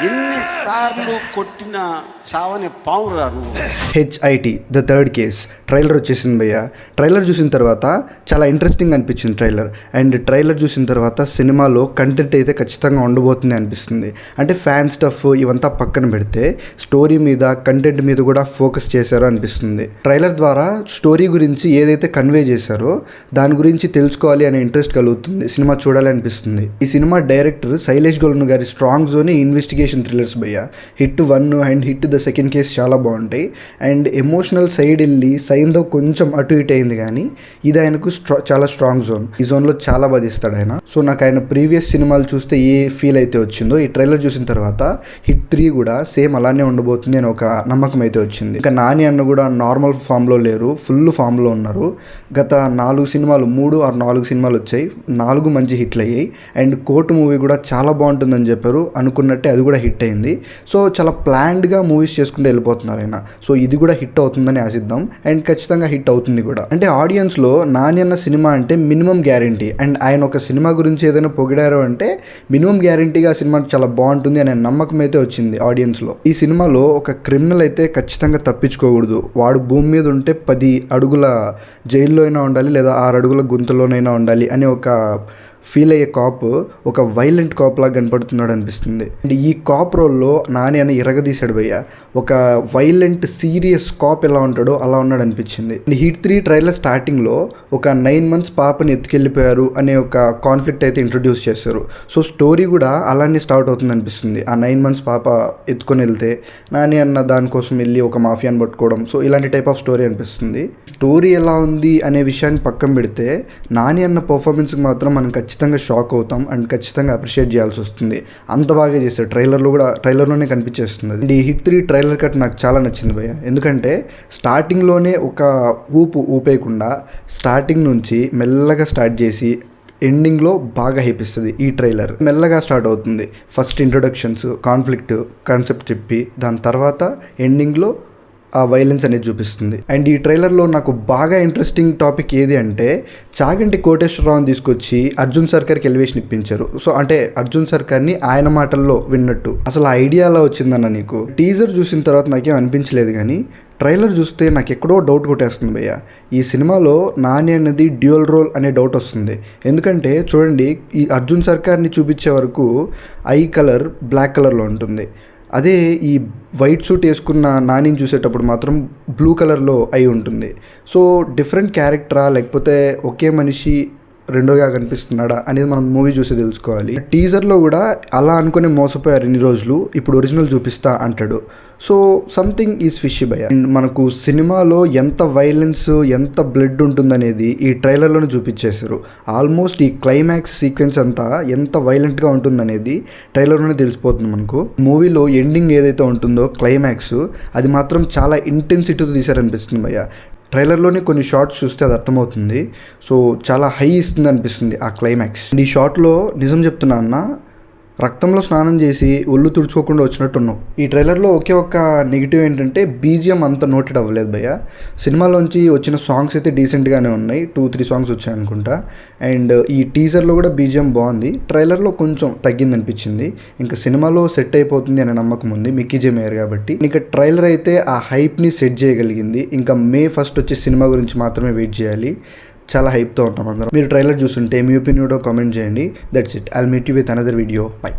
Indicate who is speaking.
Speaker 1: ఎన్నిసార్లు కొట్టిన చావని పావురా నువ్వు.
Speaker 2: HIT the third case trailer వచ్చేసింది భయ్య. ట్రైలర్ చూసిన తర్వాత చాలా ఇంట్రెస్టింగ్ అనిపించింది ట్రైలర్. అండ్ ట్రైలర్ చూసిన తర్వాత సినిమాలో కంటెంట్ అయితే ఖచ్చితంగా ఉండబోతుంది అనిపిస్తుంది. అంటే ఫ్యాన్ స్టఫ్ ఇవంతా పక్కన పెడితే స్టోరీ మీద కంటెంట్ మీద కూడా ఫోకస్ చేశారో అనిపిస్తుంది. ట్రైలర్ ద్వారా స్టోరీ గురించి ఏదైతే కన్వే చేశారో దాని గురించి తెలుసుకోవాలి అనే ఇంట్రెస్ట్ కలుగుతుంది. సినిమా చూడాలి అనిపిస్తుంది. ఈ సినిమా డైరెక్టర్ శైలేష్ గోల్ను గారి స్ట్రాంగ్ జోన్ ఇన్వెస్టిగేషన్ థ్రిల్లర్స్ భయ్య. Hit 1 and hit the second case చాలా బాగుంటాయి. అండ్ ఎమోషనల్ సైడ్ వెళ్ళి సైన్తో కొంచెం అటు ఇటు అయింది, కానీ ఇది ఆయనకు చాలా స్ట్రాంగ్ జోన్. ఈ జోన్లో చాలా బాధిస్తాడు ఆయన. సో నాకు ఆయన ప్రీవియస్ సినిమాలు చూస్తే ఏ ఫీల్ అయితే వచ్చిందో ఈ ట్రైలర్ చూసిన తర్వాత హిట్ 3 కూడా సేమ్ అలానే ఉండబోతుంది అని ఒక నమ్మకం అయితే వచ్చింది. ఇంకా నాని అన్న కూడా నార్మల్ ఫామ్లో లేరు, ఫుల్ ఫామ్లో ఉన్నారు. గత 4 సినిమాలు 3 or 4 సినిమాలు వచ్చాయి, 4 మంచి హిట్లు అయ్యాయి. అండ్ కోర్టు మూవీ కూడా చాలా బాగుంటుందని చెప్పారు, అనుకున్నట్టే అది కూడా హిట్ అయింది. సో చాలా ప్లాన్డ్గా మూవీస్ చేసుకుంటూ వెళ్ళిపోతున్నారు ఆయన. సో ఇది కూడా హిట్ అవుతుందని ఆశిద్దాం. అండ్ ఖచ్చితంగా హిట్ అవుతుంది కూడా. అంటే ఆడియన్స్లో నాని అన్న సినిమా అంటే మినిమం గ్యారంటీ. అండ్ ఆయన ఒక సినిమా గురించి ఏదైనా పొగిడారు అంటే మినిమం గ్యారంటీగా సినిమా చాలా బాగుంటుంది అనే నమ్మకం అయితే వచ్చింది ఆడియన్స్లో. ఈ సినిమాలో ఒక క్రిమినల్ అయితే ఖచ్చితంగా తప్పించుకోకూడదు. వాడు భూమి మీద ఉంటే 10 అడుగుల జైల్లో అయినా ఉండాలి, లేదా 6 అడుగుల గుంతలోనైనా ఉండాలి అని ఒక ఫీల్ అయ్యే కాప్ ఒక వైలెంట్ కాప్ లాగా కనపడుతున్నాడు అనిపిస్తుంది. అండ్ ఈ కాప్ రోల్లో నాని అని ఇరగదీశాడు భయ్య. ఒక వైలెంట్ సీరియస్ కాప్ ఎలా ఉంటాడో అలా ఉన్నాడు అనిపించింది. అండ్ హిట్ 3 ట్రైలర్ స్టార్టింగ్లో ఒక 9 months పాపని ఎత్తుకెళ్ళిపోయారు అనే ఒక కాన్ఫ్లిక్ట్ అయితే ఇంట్రొడ్యూస్ చేశారు. సో స్టోరీ కూడా అలానే స్టార్ట్ అవుతుంది అనిపిస్తుంది. ఆ 9 months పాప ఎత్తుకొని వెళ్తే నాని అన్న దానికోసం వెళ్ళి ఒక మాఫియాని పట్టుకోవడం, సో ఇలాంటి టైప్ ఆఫ్ స్టోరీ అనిపిస్తుంది. స్టోరీ ఎలా ఉంది అనే విషయాన్ని పక్కన పెడితే నాని అన్న పర్ఫార్మెన్స్కి మాత్రం మనం ఖచ్చితంగా షాక్ అవుతాం అండ్ ఖచ్చితంగా అప్రిషియేట్ చేయాల్సి వస్తుంది. అంత బాగా చేశాడు. ట్రైలర్లోనే కనిపించేస్తుంది. అండ్ ఈ హిట్ 3 ట్రైలర్ కట్ నాకు చాలా నచ్చింది భయ్య. ఎందుకంటే స్టార్టింగ్లోనే ఒక ఊపేయకుండా స్టార్టింగ్ నుంచి మెల్లగా స్టార్ట్ చేసి ఎండింగ్లో బాగా హైపిస్తుంది. ఈ ట్రైలర్ మెల్లగా స్టార్ట్ అవుతుంది. ఫస్ట్ ఇంట్రొడక్షన్స్, కాన్ఫ్లిక్ట్ కాన్సెప్ట్ చెప్పి దాని తర్వాత ఎండింగ్లో ఆ వైలెన్స్ అనేది చూపిస్తుంది. అండ్ ఈ ట్రైలర్లో నాకు బాగా ఇంట్రెస్టింగ్ టాపిక్ ఏది అంటే చాగంటి కోటేశ్వరరావుని తీసుకొచ్చి అర్జున్ సర్కార్కి ఎలివేషన్ ఇప్పించారు. సో అంటే అర్జున్ సర్కార్ని ఆయన మాటల్లో విన్నట్టు. అసలు ఆ ఐడియా అలా వచ్చిందన్న నీకు టీజర్ చూసిన తర్వాత నాకేం అనిపించలేదు, కానీ ట్రైలర్ చూస్తే నాకు ఎక్కడో డౌట్ కొట్టేస్తుంది భయ్య. ఈ సినిమాలో నాని అనేది డ్యూయల్ రోల్ అనే డౌట్ వస్తుంది. ఎందుకంటే చూడండి, ఈ అర్జున్ సర్కార్ని చూపించే వరకు ఐ కలర్ బ్లాక్ కలర్లో ఉంటుంది. అదే ఈ వైట్ సూట్ వేసుకున్న నానిని చూసేటప్పుడు మాత్రం బ్లూ కలర్లో అయి ఉంటుంది. సో డిఫరెంట్ క్యారెక్టరా లేకపోతే ఒకే మనిషి రెండోగా కనిపిస్తున్నాడా అనేది మనం మూవీ చూసి తెలుసుకోవాలి. టీజర్లో కూడా అలా అనుకునే మోసపోయారు ఇన్ని రోజులు, ఇప్పుడు ఒరిజినల్ చూపిస్తా అంటాడు. సో సంథింగ్ ఈజ్ ఫిషీ భయ. అండ్ మనకు సినిమాలో ఎంత వైలెన్స్ ఎంత బ్లడ్ ఉంటుందనేది ఈ ట్రైలర్లోనే చూపించేశారు. ఆల్మోస్ట్ ఈ క్లైమాక్స్ సీక్వెన్స్ అంతా ఎంత వైలెంట్గా ఉంటుందనేది ట్రైలర్లోనే తెలిసిపోతుంది మనకు. మూవీలో ఎండింగ్ ఏదైతే ఉంటుందో క్లైమాక్స్, అది మాత్రం చాలా ఇంటెన్సిటీతో తీశారనిపిస్తుంది భయ్య. ట్రైలర్లోనే కొన్ని షార్ట్స్ చూస్తే అది అర్థమవుతుంది. సో చాలా హై ఇస్తుంది అనిపిస్తుంది ఆ క్లైమాక్స్. ఈ షార్ట్లో నిజం చెప్తున్నా అన్న, రక్తంలో స్నానం చేసి ఒళ్ళు తుడుచుకోకుండా వచ్చినట్టున్నావు. ఈ ట్రైలర్లో ఒకే ఒక్క నెగిటివ్ ఏంటంటే బీజిఎం అంత నోటెడ్ అవ్వలేదు భయ్య. సినిమాలోంచి వచ్చిన సాంగ్స్ అయితే డీసెంట్గానే ఉన్నాయి, 2-3 సాంగ్స్ వచ్చాయి అనుకుంటా. అండ్ ఈ టీజర్లో కూడా బీజిఎం బాగుంది, ట్రైలర్లో కొంచెం తగ్గింది అనిపించింది. ఇంకా సినిమాలో సెట్ అయిపోతుంది అనే నమ్మకం ఉంది, మిక్కీ జే మేయర్ కాబట్టి. ఇంకా ట్రైలర్ అయితే ఆ హైప్ని సెట్ చేయగలిగింది. ఇంకా May 1 వచ్చే సినిమా గురించి మాత్రమే వెయిట్ చేయాలి. చాలా హైప్తో ఉంటాం అందరం. మీరు ట్రైలర్ చూస్తుంటే మీ ఒపీనియన్ కామెంట్ చేయండి. That's it. I'll meet you with another video. By.